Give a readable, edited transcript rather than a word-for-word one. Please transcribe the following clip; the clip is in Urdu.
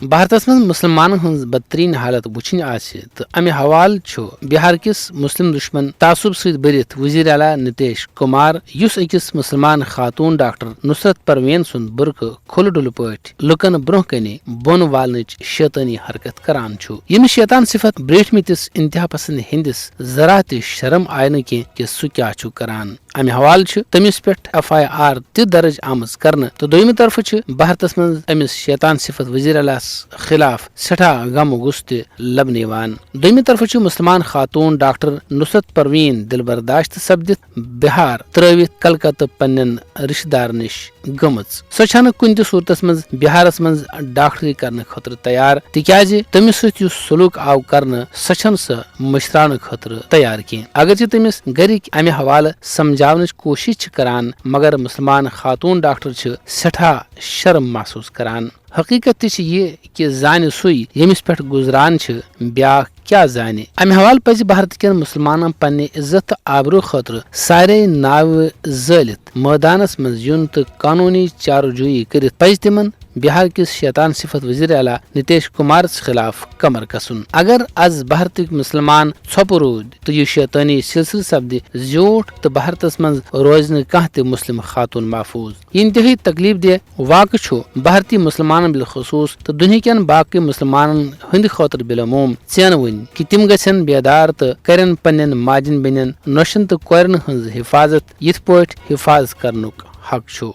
بھارتس من مسلمانن ہنز بدترین حالت وچھن آسہِ تہٕ امہِ حوالہٕ چھُ بہار کِس مسلم دشمن تعصب سۭتۍ بٔرِتھ وزیر اعلیٰ نتیش کمار یُس أکِس مسلمان خاتون ڈاکٹر نصرت پروین سُنٛد بُرقہٕ کھُلہٕ ڈُلہٕ پٲٹھۍ لُکن برونٛہہ کنہِ بۄن والنٕچ شیطٲنی حرکت کران چھُ ییٚمِس شیطان صفت برٛیٖٹھمٕتِس انتہا پسند ہندِس ذرا تہِ شرم آیہِ نہٕ کینٛہہ کہِ سُہ کیاہ چھُ کران امہِ حوالہٕ چھِ تٔمِس پٮ۪ٹھ FIR تہِ درج آمٕژ کرنہٕ تہٕ دوٚیمہِ طرفہٕ چھِ بھارتس منٛز أمِس شیطان صفت وزیر اعلیٰ خلاف سٮ۪ٹھاہ غم غُصہٕ تہِ لبنہٕ یِوان دوٚیمہِ طرفہٕ چھِ مُسلمان خاتون ڈاکٹر نصرت پروین دل برداشت سپدِتھ بہار ترٲوِتھ کلکتہٕ پننٮ۪ن رشتہٕ دارن نِش گٔمٕژ سۄ چھنہٕ کُنہِ تہِ صوٗرتس منٛز بہارس منٛز ڈاکٹری کرنہٕ خٲطرٕ تیار تِکیازِ تٔمِس سۭتۍ یُس سلوٗک آو کرنہٕ سۄ چھنہٕ سۄ مٔشراونہٕ خٲطرٕ تیار کینٛہہ اگرچہِ تٔمِس گرِکۍ امہِ حوالہٕ سمجاونٕچ کوٗشش چھِ کران مگر مسلمان خاتون ڈاکٹر چھِ سٮ۪ٹھاہ شرم محسوٗس کران حقیقت تہِ چھِ یہِ کہِ زانہِ سُے ییٚمِس پٮ۪ٹھ گُزران چھِ بیاکھ کیاہ زانہِ امہِ حوالہٕ پزِ بھارت کٮ۪ن مُسلمانن پننہِ عزت تہٕ آبروٗ خٲطرٕ سارے ناوٕ زٲلِتھ مٲدانس منٛز یُن تہٕ قانوٗنی چارٕجویی کٔرِتھ پزِ تِمن بہار کِس شیطان صفت وزیر اعلیٰ نتیش کمارس خلاف کمر کسُن اگر آز بھارتٕکۍ مُسلمان ژھۄپہٕ روٗدۍ تہٕ یہِ شیطٲنی سلسلہٕ سپدِ زیوٗٹھ تہٕ بھارتس منٛز روزِ نہٕ کانٛہہ تہِ مُسلم خاتون محفوٗظ یہِ انتہٲیی تکلیف دہ واقعہٕ چھُ بھارتی مُسلمانن بالخصوٗص تہٕ دُنہِکٮ۪ن باقٕے مُسلمانن ہٕنٛدِ خٲطرٕ بالعموٗم ژینوٕنۍ کہِ تِم گژھن بیدار تہٕ کرن پننٮ۪ن ماجٮ۪ن بیٚنٮ۪ن نۄشن تہٕ کورٮ۪ن ہٕنٛز حفاظت یِتھ پٲٹھۍ حفاظت کرنُک حق چھُ